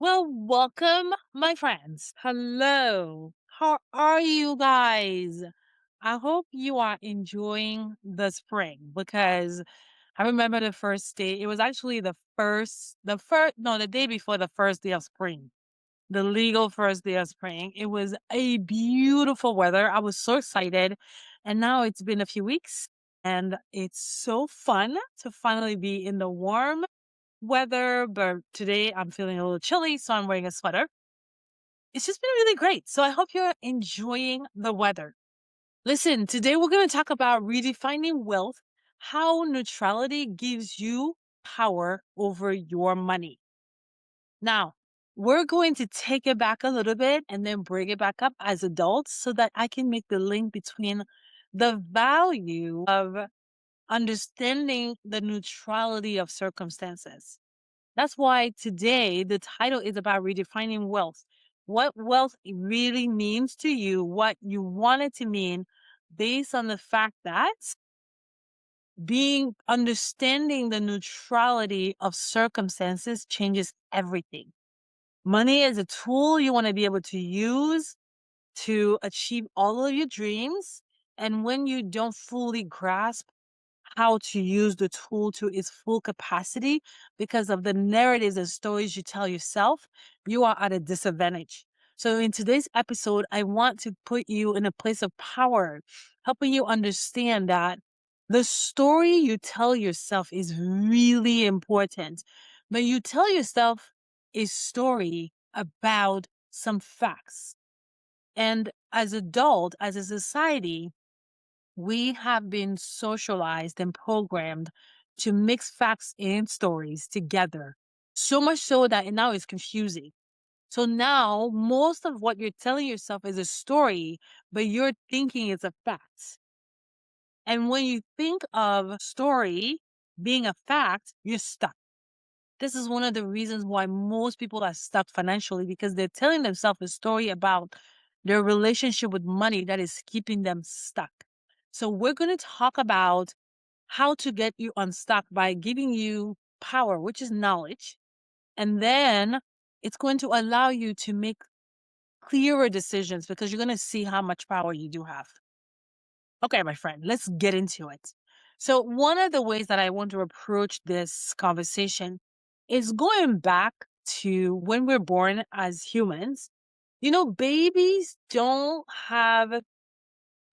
Well, welcome, my friends. Hello. How are you guys? I hope you are enjoying the spring because I remember the first day. It was actually the day before the first day of spring, the legal first day of spring. It was a beautiful weather. I was so excited. And now it's been a few weeks and it's so fun to finally be in the warm weather, but today I'm feeling a little chilly, so I'm wearing a sweater. It's just been really great. So I hope you're enjoying the weather. Listen, today we're going to talk about redefining wealth, how neutrality gives you power over your money. Now, we're going to take it back a little bit and then bring it back up as adults so that I can make the link between the value of understanding the neutrality of circumstances. That's why today the title is about redefining wealth. What wealth really means to you, what you want it to mean, based on the fact that understanding the neutrality of circumstances changes everything. Money is a tool you want to be able to use to achieve all of your dreams. And when you don't fully grasp how to use the tool to its full capacity because of the narratives and stories you tell yourself, you are at a disadvantage. So, in today's episode, I want to put you in a place of power, helping you understand that the story you tell yourself is really important. But you tell yourself a story about some facts. And as adult, as a society, we have been socialized and programmed to mix facts and stories together. So much so that now it's confusing. So now most of what you're telling yourself is a story, but you're thinking it's a fact. And when you think of story being a fact, you're stuck. This is one of the reasons why most people are stuck financially because they're telling themselves a story about their relationship with money that is keeping them stuck. So we're going to talk about how to get you unstuck by giving you power, which is knowledge. And then it's going to allow you to make clearer decisions because you're going to see how much power you do have. Okay, my friend, let's get into it. So, one of the ways that I want to approach this conversation is going back to when we're born as humans. You know, babies don't have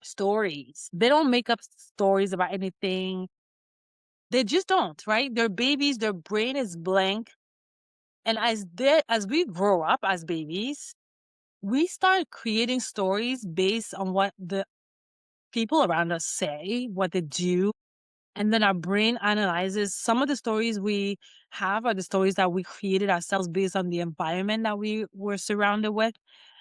stories, they don't make up stories about anything. They just don't, right? They're babies, their brain is blank. And as we grow up as babies, we start creating stories based on what the people around us say, what they do. And then our brain analyzes some of the stories we have are the stories that we created ourselves based on the environment that we were surrounded with.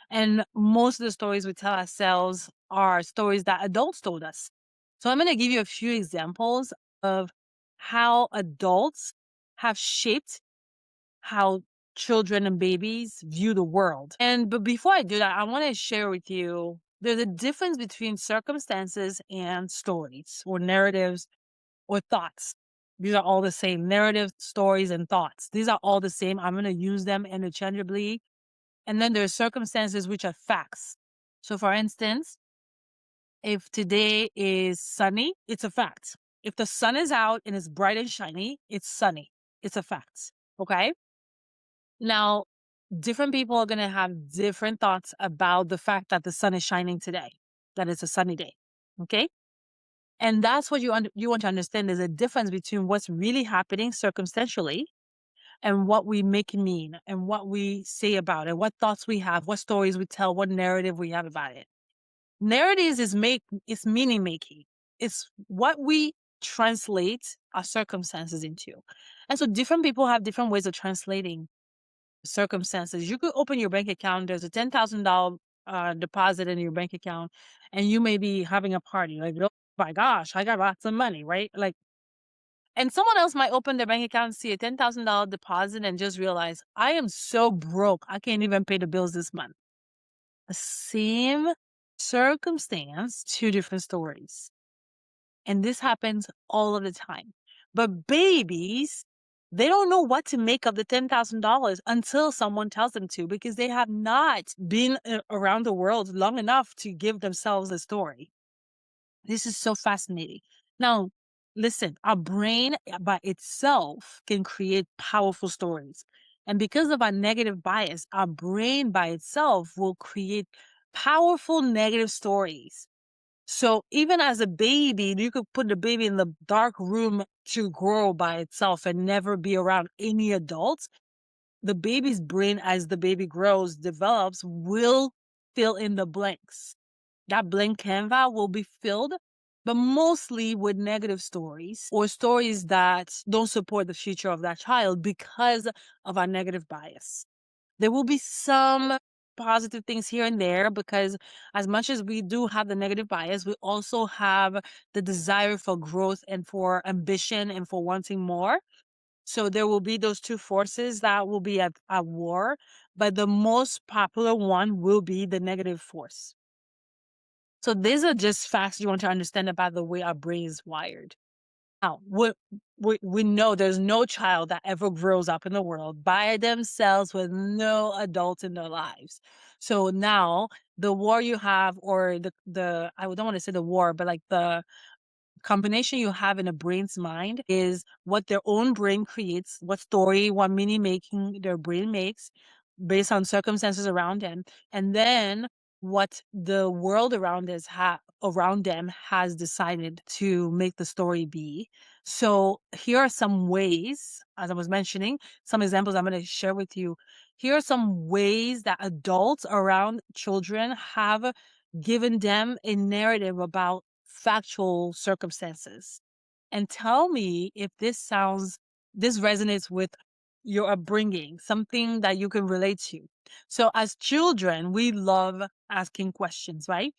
And most of the stories we tell ourselves are stories that adults told us. So I'm going to give you a few examples of how adults have shaped how children and babies view the world. But before I do that, I want to share with you there's a difference between circumstances and stories or narratives or thoughts. These are all the same. Narrative, stories, and thoughts. These are all the same. I'm going to use them interchangeably. And then there are circumstances which are facts. So, for instance, if today is sunny, it's a fact. If the sun is out and it's bright and shiny, it's sunny. It's a fact. Okay. Now, different people are going to have different thoughts about the fact that the sun is shining today, that it's a sunny day. Okay. And that's what you want to understand. There's a difference between what's really happening circumstantially and what we make it mean and what we say about it, what thoughts we have, what stories we tell, what narrative we have about it. Narratives is meaning making. It's what we translate our circumstances into. And so different people have different ways of translating circumstances. You could open your bank account, there's a $10,000 deposit in your bank account, and you may be having a party. Like, oh my gosh, I got lots of money, right? Like, and someone else might open their bank account and see a $10,000 deposit and just realize, I am so broke, I can't even pay the bills this month. The same circumstance, two different stories. And this happens all of the time. But babies They don't know what to make of the $10,000 until someone tells them to, because they have not been around the world long enough to give themselves a story. This is so fascinating. Now, listen, our brain by itself can create powerful stories. And because of our negative bias, our brain by itself will create powerful negative stories. So even as a baby, you could put the baby in the dark room to grow by itself and never be around any adults. The baby's brain, as the baby grows, develops, will fill in the blanks. That blank canvas will be filled, but mostly with negative stories or stories that don't support the future of that child because of our negative bias. There will be some positive things here and there, because as much as we do have the negative bias, we also have the desire for growth and for ambition and for wanting more. So there will be those two forces that will be at war, but the most popular one will be the negative force. So these are just facts you want to understand about the way our brain is wired. Now, we know there's no child that ever grows up in the world by themselves with no adults in their lives. So now the war you have, or the I don't want to say the war, but like the combination you have in a brain's mind is what their own brain creates, what story, what mini making their brain makes based on circumstances around them, and then what the world around them has decided to make the story be. So here are some ways, as I was mentioning, some examples I'm going to share with you. Here are some ways that adults around children have given them a narrative about factual circumstances. And tell me if this resonates with your upbringing, something that you can relate to. So as children, we love asking questions, right?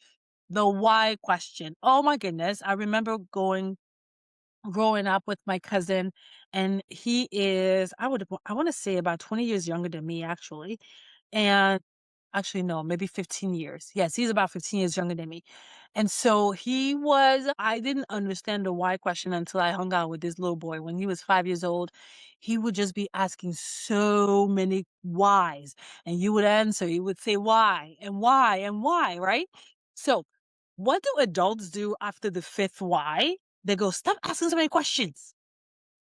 The why question. Oh my goodness. I remember growing up with my cousin, and he is, I want to say about 20 years younger than me, actually. And actually, no, maybe 15 years. Yes, he's about 15 years younger than me. And so I didn't understand the why question until I hung out with this little boy. When he was 5 years old, he would just be asking so many whys. And you would answer, you would say why and why and why, right? So, what do adults do after the fifth why? They go, stop asking so many questions.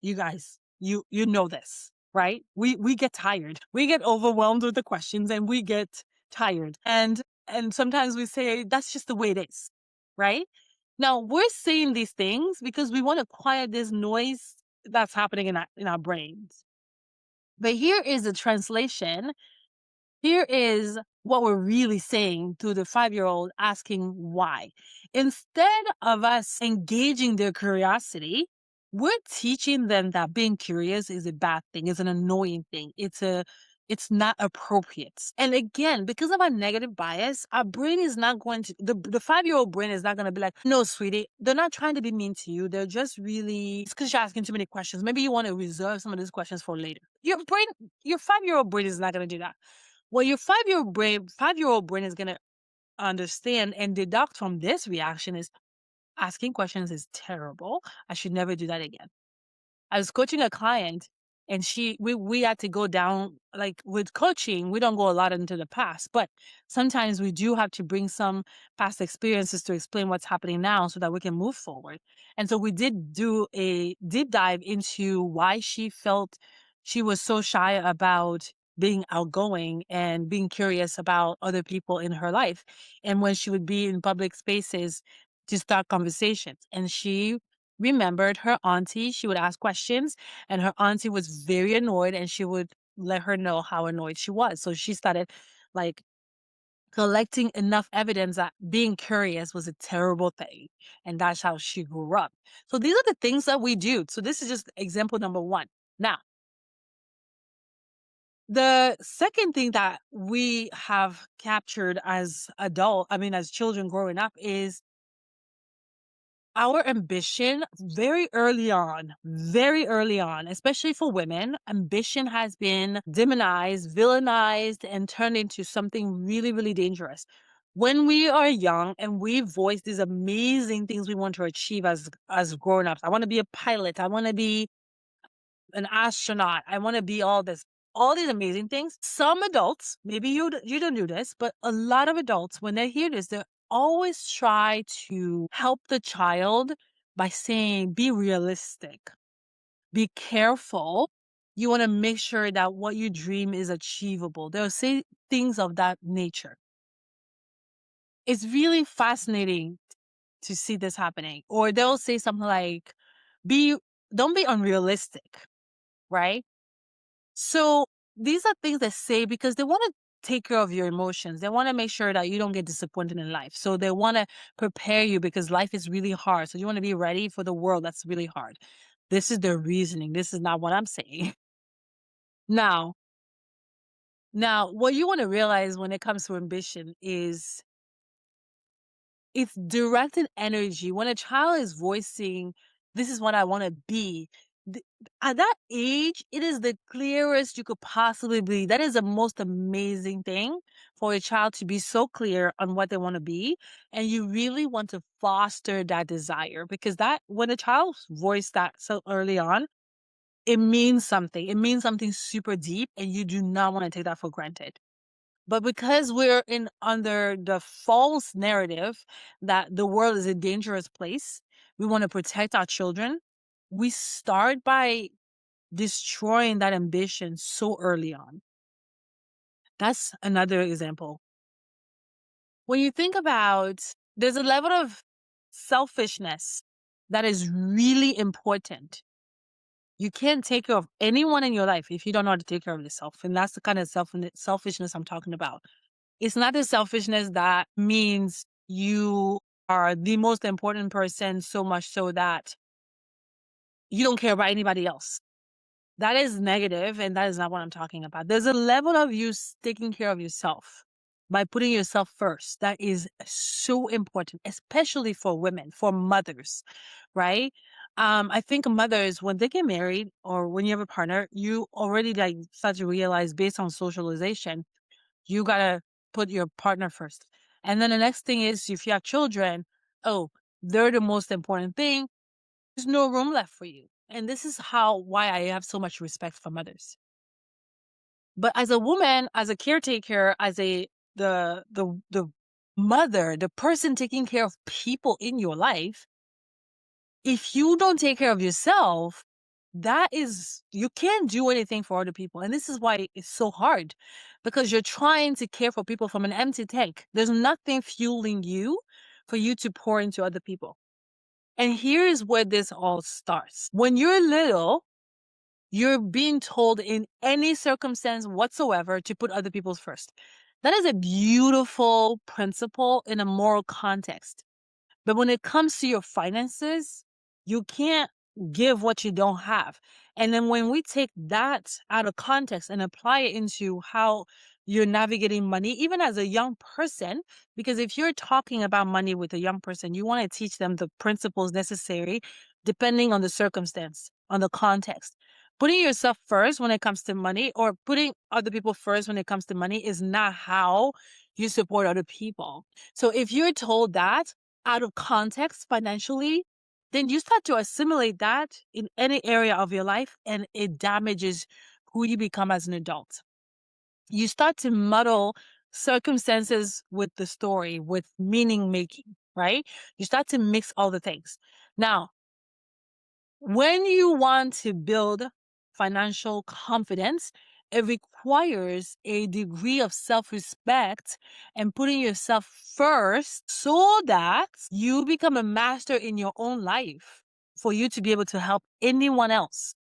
You guys, you know this, right? We get tired. We get overwhelmed with the questions and we get tired. And sometimes we say that's just the way it is, right? Now, we're saying these things because we want to quiet this noise that's happening in our brains. But here is the translation. Here is what we're really saying to the 5-year-old asking why. Instead of us engaging their curiosity, we're teaching them that being curious is a bad thing, is an annoying thing. It's not appropriate. And again, because of our negative bias, our brain is not going to the 5-year-old brain is not going to be like, no, sweetie, they're not trying to be mean to you. They're just really, it's because you're asking too many questions. Maybe you want to reserve some of these questions for later. Your 5-year-old brain is not going to do that. Well, your 5-year-old brain is gonna understand and deduct from this reaction is asking questions is terrible. I should never do that again. I was coaching a client, and we had to go down, like with coaching, we don't go a lot into the past, but sometimes we do have to bring some past experiences to explain what's happening now so that we can move forward. And so we did do a deep dive into why she felt she was so shy about being outgoing and being curious about other people in her life. And when she would be in public spaces to start conversations, and she remembered her auntie. She would ask questions, and her auntie was very annoyed, and she would let her know how annoyed she was. So she started like collecting enough evidence that being curious was a terrible thing. And that's how she grew up. So these are the things that we do. So this is just example number one. Now, the second thing that we have captured as children growing up is our ambition very early on, especially for women, ambition has been demonized, villainized, and turned into something really, really dangerous. When we are young and we voice these amazing things we want to achieve as grown-ups, I want to be a pilot. I want to be an astronaut. I want to be all this, all these amazing things. Some adults, maybe you don't do this, but a lot of adults, when they hear this, they always try to help the child by saying, be realistic, be careful. You want to make sure that what you dream is achievable. They'll say things of that nature. It's really fascinating to see this happening. Or they'll say something like, be don't be unrealistic, right? So these are things they say because they want to take care of your emotions. They want to make sure that you don't get disappointed in life. So they want to prepare you because life is really hard. So you want to be ready for the world that's really hard. This is their reasoning. This is not what I'm saying. Now, what you want to realize when it comes to ambition is it's directed energy. When a child is voicing, this is what I want to be, th- at that age, it is the clearest you could possibly be. That is the most amazing thing for a child to be so clear on what they want to be. And you really want to foster that desire because that, when a child voice that so early on, it means something. It means something super deep, and you do not want to take that for granted. But because we're in under the false narrative that the world is a dangerous place, we want to protect our children. We start by destroying that ambition so early on. That's another example. When you think about, there's a level of selfishness that is really important. You can't take care of anyone in your life if you don't know how to take care of yourself. And that's the kind of selfishness I'm talking about. It's not the selfishness that means you are the most important person so much so that you don't care about anybody else. That is negative, and that is not what I'm talking about. There's a level of you taking care of yourself by putting yourself first. That is so important, especially for women, for mothers, right? I think mothers, when they get married or when you have a partner, you already like start to realize based on socialization, you gotta put your partner first. And then the next thing is if you have children, oh, they're the most important thing. There's no room left for you. And this is why I have so much respect for mothers. But as a woman, as a caretaker, as the mother, the person taking care of people in your life, if you don't take care of yourself, you can't do anything for other people. And this is why it's so hard because you're trying to care for people from an empty tank. There's nothing fueling you for you to pour into other people. And here's where this all starts. When you're little, you're being told in any circumstance whatsoever to put other people's first. That is a beautiful principle in a moral context. But when it comes to your finances, you can't give what you don't have. And then when we take that out of context and apply it into how you're navigating money, even as a young person, because if you're talking about money with a young person, you want to teach them the principles necessary depending on the circumstance, on the context. Putting yourself first when it comes to money or putting other people first when it comes to money is not how you support other people. So if you're told that, out of context financially, then you start to assimilate that in any area of your life and it damages who you become as an adult. You start to muddle circumstances with the story, with meaning making, right? You start to mix all the things. Now, when you want to build financial confidence, it requires a degree of self-respect and putting yourself first so that you become a master in your own life for you to be able to help anyone else.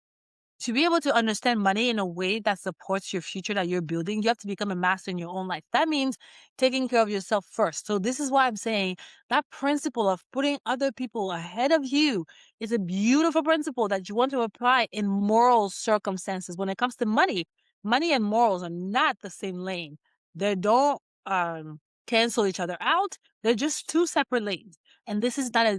To be able to understand money in a way that supports your future that you're building, you have to become a master in your own life. That means taking care of yourself first. So this is why I'm saying that principle of putting other people ahead of you is a beautiful principle that you want to apply in moral circumstances. When it comes to money, money and morals are not the same lane. They don't cancel each other out. They're just two separate lanes. And this is not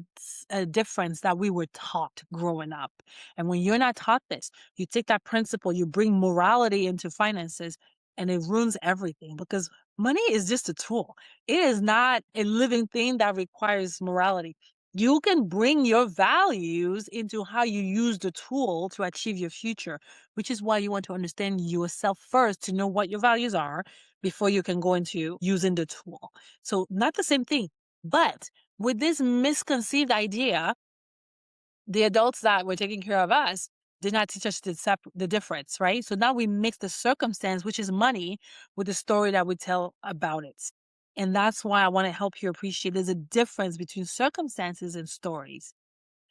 a difference that we were taught growing up. And when you're not taught this, you take that principle, you bring morality into finances, and it ruins everything because money is just a tool. It is not a living thing that requires morality. You can bring your values into how you use the tool to achieve your future, which is why you want to understand yourself first to know what your values are before you can go into using the tool. So, not the same thing. But with this misconceived idea, the adults that were taking care of us did not teach us the difference, right? So now we mix the circumstance, which is money, with the story that we tell about it. And that's why I want to help you appreciate there's a difference between circumstances and stories.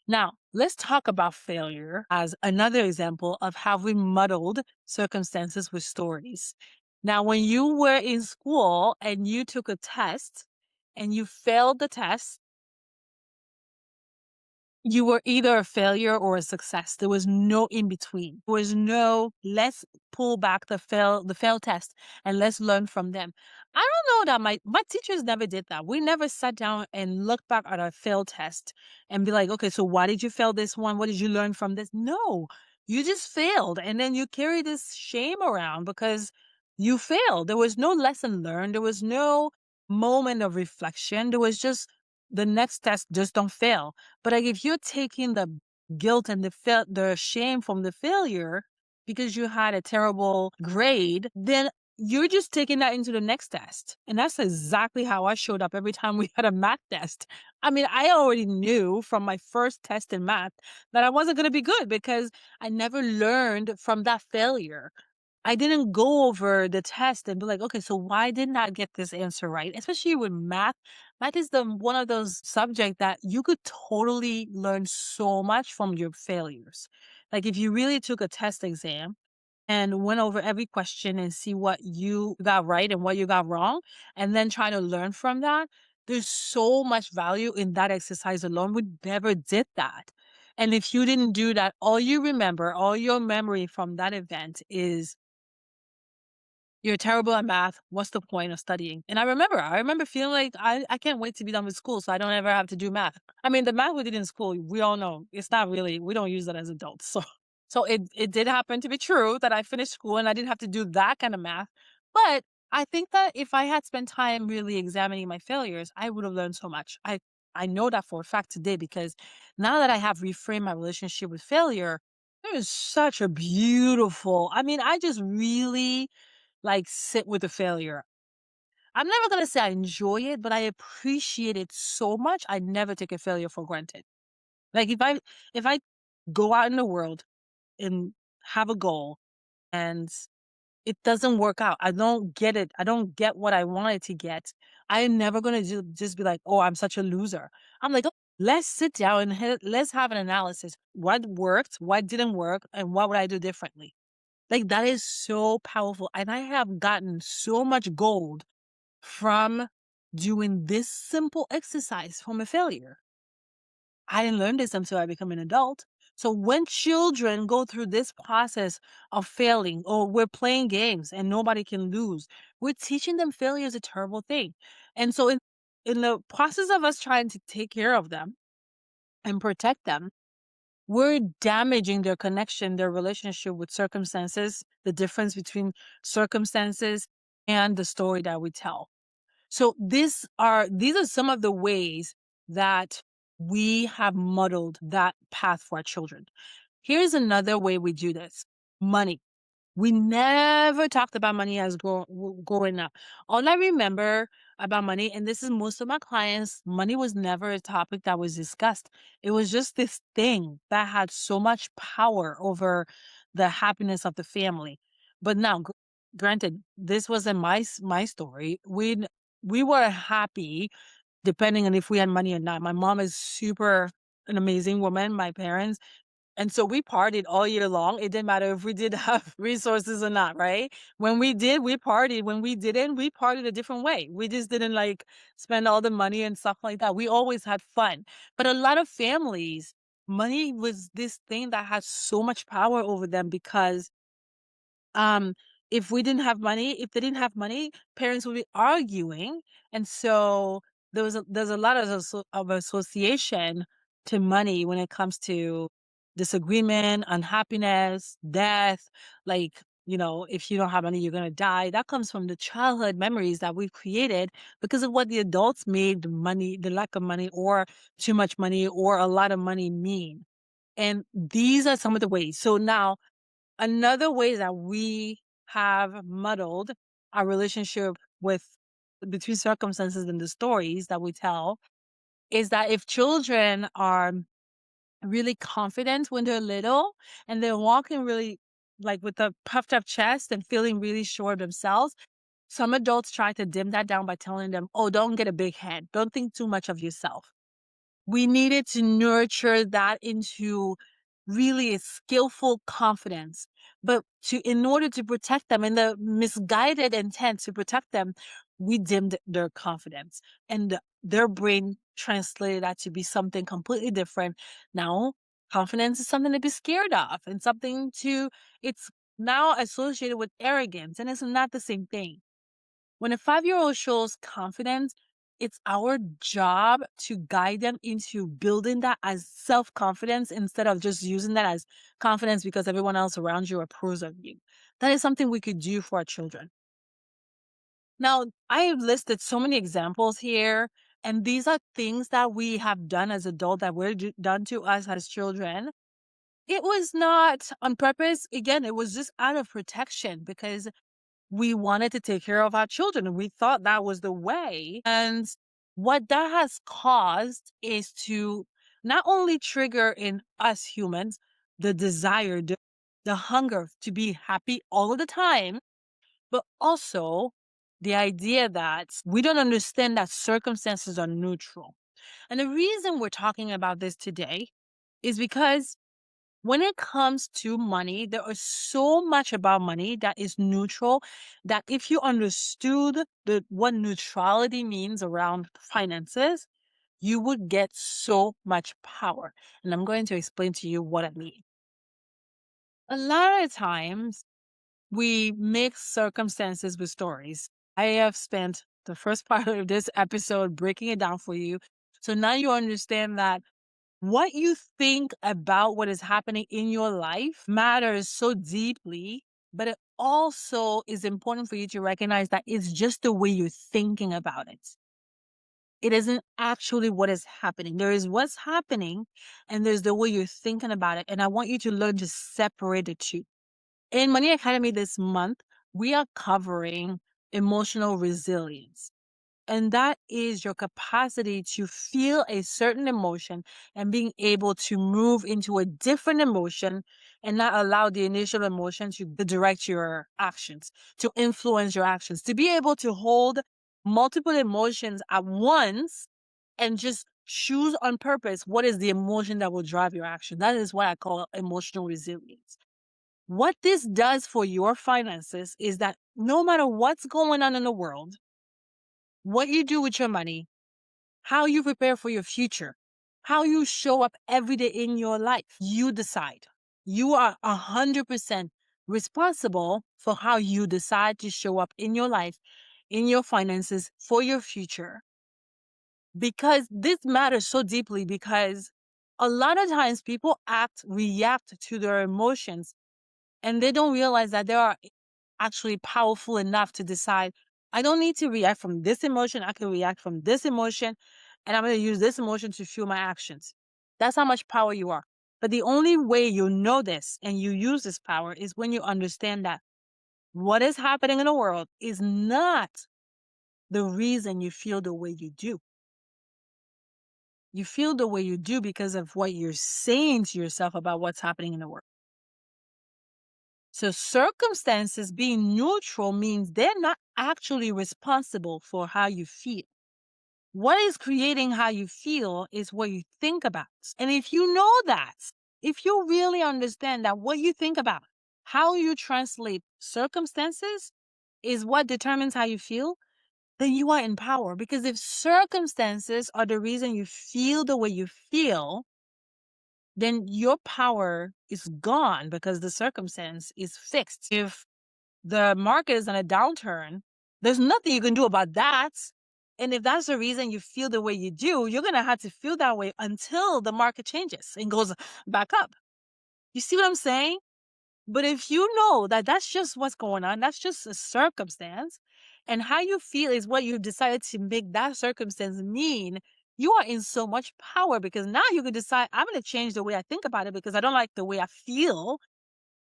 Now, let's talk about failure as another example of how we muddled circumstances with stories. Now, when you were in school and you took a test and you failed the test, you were either a failure or a success. There was no in between. There was no let's pull back the fail test and let's learn from them. I don't know that my teachers never did that. We never sat down and looked back at our fail test and be like, okay, so why did you fail this one? What did you learn from this? No, you just failed. And then you carry this shame around because you failed. There was no lesson learned. There was no moment of reflection. There was just the next test, just don't fail. But like if you're taking the guilt and the shame from the failure because you had a terrible grade, then you're just taking that into the next test. And that's exactly how I showed up every time we had a math test. I mean, I already knew from my first test in math that I wasn't going to be good because I never learned from that failure. I didn't go over the test and be like, okay, so why didn't I get this answer right? Especially with math. Math is the one of those subjects that you could totally learn so much from your failures. Like if you really took a test exam and went over every question and see what you got right and what you got wrong, and then try to learn from that, there's so much value in that exercise alone. We never did that. And if you didn't do that, all you remember, all your memory from that event is you're terrible at math. What's the point of studying? And I remember feeling like I can't wait to be done with school so I don't ever have to do math. I mean, the math we did in school, we all know it's not really, we don't use that as adults. So it did happen to be true that I finished school and I didn't have to do that kind of math. But I think that if I had spent time really examining my failures, I would have learned so much. I know that for a fact today because now that I have reframed my relationship with failure, there is such a beautiful, I mean, I just really like sit with the failure. I'm never gonna say I enjoy it, but I appreciate it so much. I never take a failure for granted. Like if I go out in the world and have a goal and it doesn't work out, I don't get it. I don't get what I wanted to get. I am never gonna just be like, oh, I'm such a loser. I'm like, oh, let's sit down and let's have an analysis. What worked? What didn't work? And what would I do differently? Like that is so powerful. And I have gotten so much gold from doing this simple exercise from a failure. I didn't learn this until I become an adult. So when children go through this process of failing, or we're playing games and nobody can lose, we're teaching them failure is a terrible thing. And so in the process of us trying to take care of them and protect them, we're damaging their connection, their relationship with circumstances, the difference between circumstances and the story that we tell. So these are some of the ways that we have muddled that path for our children. Here's another way we do this. Money. We never talked about money as growing up. All I remember about money, and this is most of my clients, money was never a topic that was discussed. It was just this thing that had so much power over the happiness of the family. But now, granted, this wasn't my story. We were happy depending on if we had money or not. My mom is super an amazing woman. My parents, and so we partied all year long. It didn't matter if we did have resources or not, right? When we did, we partied. When we didn't, we partied a different way. We just didn't like spend all the money and stuff like that. We always had fun. But a lot of families, money was this thing that had so much power over them because um, if we didn't have money, if they didn't have money, parents would be arguing. And so there's a lot of of association to money when it comes to disagreement, unhappiness, death, like if you don't have money, you're going to die. That comes from the childhood memories that we've created because of what the adults made money, the lack of money, or too much money, or a lot of money mean. And these are some of the ways. So now, another way that we have muddled our relationship with between circumstances and the stories that we tell is that if children are really confident when they're little and they're walking really like with a puffed up chest and feeling really sure of themselves, some adults try to dim that down by telling them, oh, don't get a big head. Don't think too much of yourself. We needed to nurture that into really a skillful confidence. But in order to protect them, in the misguided intent to protect them, we dimmed their confidence. And their brain translated that to be something completely different. Now, confidence is something to be scared of and it's now associated with arrogance. And it's not the same thing. When a 5-year-old shows confidence, it's our job to guide them into building that as self-confidence instead of just using that as confidence because everyone else around you approves of you. That is something we could do for our children. Now, I have listed so many examples here, and these are things that we have done as adults that were done to us as children. It was not on purpose. Again, it was just out of protection because we wanted to take care of our children and we thought that was the way. And what that has caused is to not only trigger in us humans the desire, the hunger to be happy all of the time, but also the idea that we don't understand that circumstances are neutral. And the reason we're talking about this today is because when it comes to money, there is so much about money that is neutral that if you understood what neutrality means around finances, you would get so much power. And I'm going to explain to you what I mean. A lot of times we mix circumstances with stories. I have spent the first part of this episode breaking it down for you. So now you understand that what you think about what is happening in your life matters so deeply, but it also is important for you to recognize that it's just the way you're thinking about it. It isn't actually what is happening. There is what's happening, and there's the way you're thinking about it. And I want you to learn to separate the two. In Money Academy this month, we are covering emotional resilience. And that is your capacity to feel a certain emotion and being able to move into a different emotion and not allow the initial emotion to direct your actions, to influence your actions, to be able to hold multiple emotions at once and just choose on purpose what is the emotion that will drive your action. That is what I call emotional resilience. What this does for your finances is that no matter what's going on in the world, what you do with your money, how you prepare for your future, how you show up every day in your life, you decide. You are 100% responsible for how you decide to show up in your life, in your finances, for your future. Because this matters so deeply because a lot of times people react to their emotions and they don't realize that they are actually powerful enough to decide, I don't need to react from this emotion. I can react from this emotion, and I'm going to use this emotion to fuel my actions. That's how much power you are. But the only way you know this and you use this power is when you understand that what is happening in the world is not the reason you feel the way you do. You feel the way you do because of what you're saying to yourself about what's happening in the world. So circumstances being neutral means they're not actually responsible for how you feel. What is creating how you feel is what you think about. And if you know that, if you really understand that what you think about, how you translate circumstances is what determines how you feel, then you are in power. Because if circumstances are the reason you feel the way you feel, then your power is gone because the circumstance is fixed. If the market is in a downturn, there's nothing you can do about that. And if that's the reason you feel the way you do, you're going to have to feel that way until the market changes and goes back up. You see what I'm saying? But if you know that that's just what's going on, that's just a circumstance, and how you feel is what you decided to make that circumstance mean, you are in so much power because now you can decide, I'm going to change the way I think about it because I don't like the way I feel.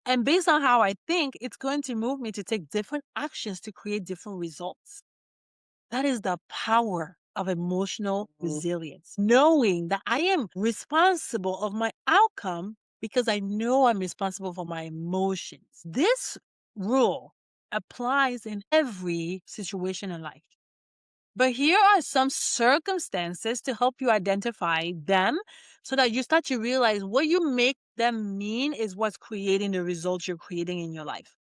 And based on how I think, it's going to move me to take different actions to create different results. That is the power of emotional resilience. Knowing that I am responsible of my outcome because I know I'm responsible for my emotions. This rule applies in every situation in life. But here are some circumstances to help you identify them so that you start to realize what you make them mean is what's creating the results you're creating in your life.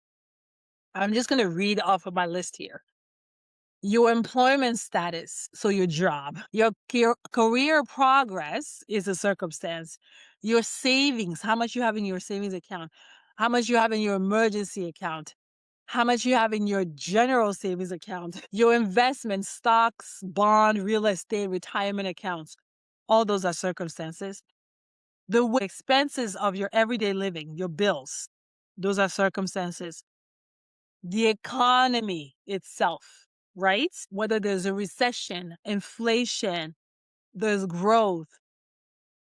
I'm just going to read off of my list here. Your employment status, so your job, your career progress is a circumstance. Your savings, how much you have in your savings account, how much you have in your emergency account, how much you have in your general savings account, your investment, stocks, bond, real estate, retirement accounts. All those are circumstances. The expenses of your everyday living, your bills, those are circumstances. The economy itself, right? Whether there's a recession, inflation, there's growth,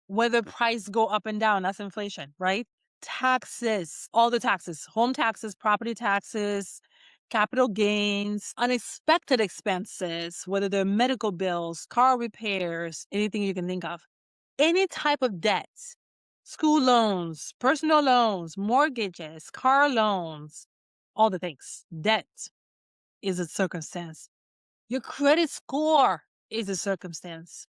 whether price go up and down, that's inflation, right? Taxes, all the taxes, home taxes, property taxes, capital gains, unexpected expenses, whether they're medical bills, car repairs, anything you can think of. Any type of debt, school loans, personal loans, mortgages, car loans, all the things. Debt is a circumstance. Your credit score is a circumstance.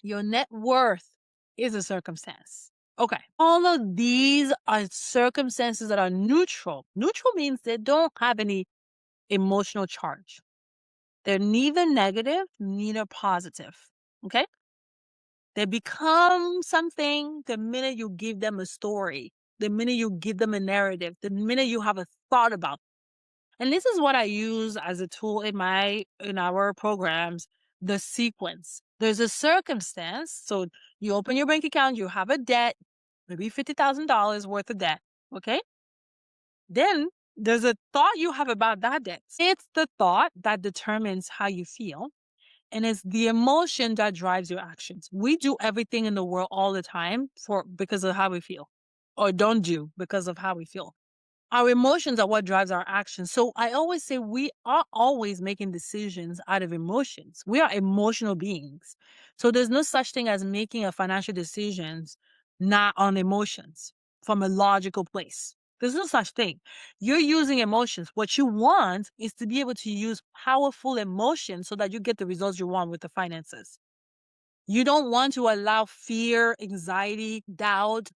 Your net worth is a circumstance. Okay. All of these are circumstances that are neutral. Neutral means they don't have any emotional charge. They're neither negative, neither positive. Okay. They become something the minute you give them a story, the minute you give them a narrative, the minute you have a thought about. And this is what I use as a tool in our programs, the sequence. There's a circumstance. So you open your bank account, you have a debt, maybe $50,000 worth of debt. Okay. Then there's a thought you have about that debt. It's the thought that determines how you feel. And it's the emotion that drives your actions. We do everything in the world all the time because of how we feel, or don't do because of how we feel. Our emotions are what drives our actions. So I always say we are always making decisions out of emotions. We are emotional beings. So there's no such thing as making a financial decisions not on emotions from a logical place. There's no such thing. You're using emotions. What you want is to be able to use powerful emotions so that you get the results you want with the finances. You don't want to allow fear, anxiety, doubt,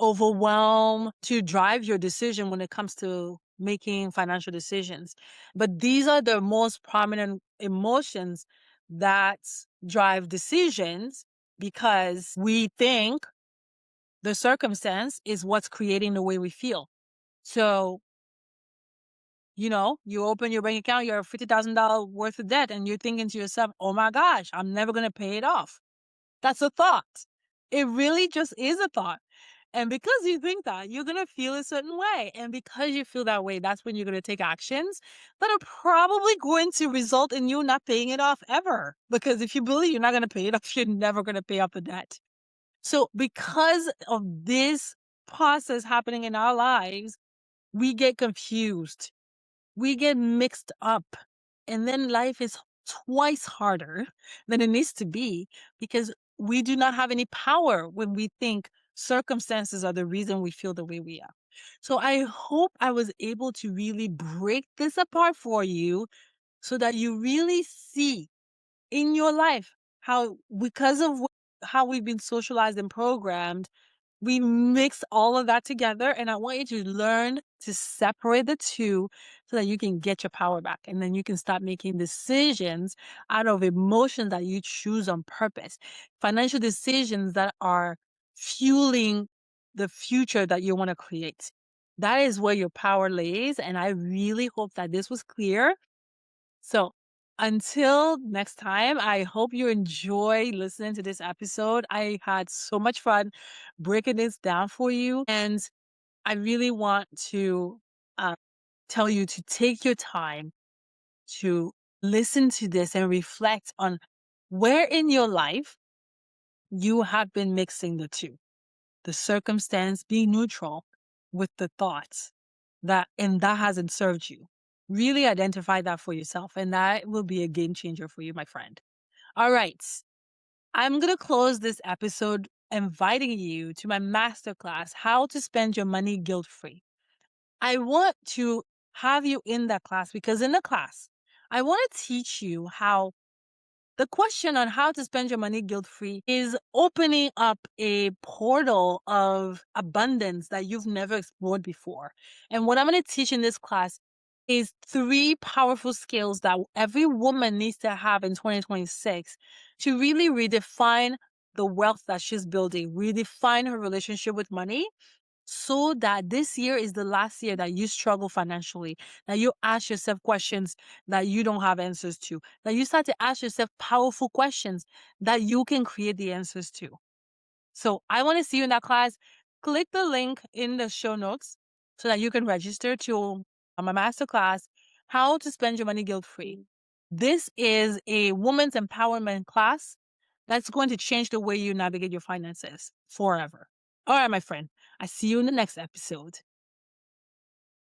overwhelm to drive your decision when it comes to making financial decisions. But these are the most prominent emotions that drive decisions because we think the circumstance is what's creating the way we feel. So, you open your bank account, you're $50,000 worth of debt, and you're thinking to yourself, oh my gosh, I'm never going to pay it off. That's a thought. It really just is a thought. And because you think that, you're going to feel a certain way. And because you feel that way, that's when you're going to take actions that are probably going to result in you not paying it off ever. Because if you believe you're not going to pay it off, you're never going to pay off the debt. So because of this process happening in our lives, we get confused. We get mixed up. And then life is twice harder than it needs to be because we do not have any power when we think circumstances are the reason we feel the way we are. So I hope I was able to really break this apart for you so that you really see in your life how, because of how we've been socialized and programmed, we mix all of that together. And I want you to learn to separate the two so that you can get your power back. And then you can start making decisions out of emotions that you choose on purpose. Financial decisions that are fueling the future that you want to create. That is where your power lays. And I really hope that this was clear. So until next time, I hope you enjoy listening to this episode. I had so much fun breaking this down for you. And I really want to uh, tell you to take your time to listen to this and reflect on where in your life you have been mixing the two. The circumstance, be neutral with the thoughts and that hasn't served you. Really identify that for yourself, and that will be a game changer for you, my friend. All right. I'm going to close this episode inviting you to my masterclass, How to Spend Your Money Guilt Free. I want to have you in that class because in the class, I want to teach you how the question on how to spend your money guilt free is opening up a portal of abundance that you've never explored before. And what I'm going to teach in this class is three powerful skills that every woman needs to have in 2026 to really redefine the wealth that she's building, redefine her relationship with money, so that this year is the last year that you struggle financially, that you ask yourself questions that you don't have answers to, that you start to ask yourself powerful questions that you can create the answers to. So I want to see you in that class. Click the link in the show notes so that you can register to my masterclass, How to Spend Your Money Guilt Free. This is a woman's empowerment class that's going to change the way you navigate your finances forever. All right, my friend. I see you in the next episode.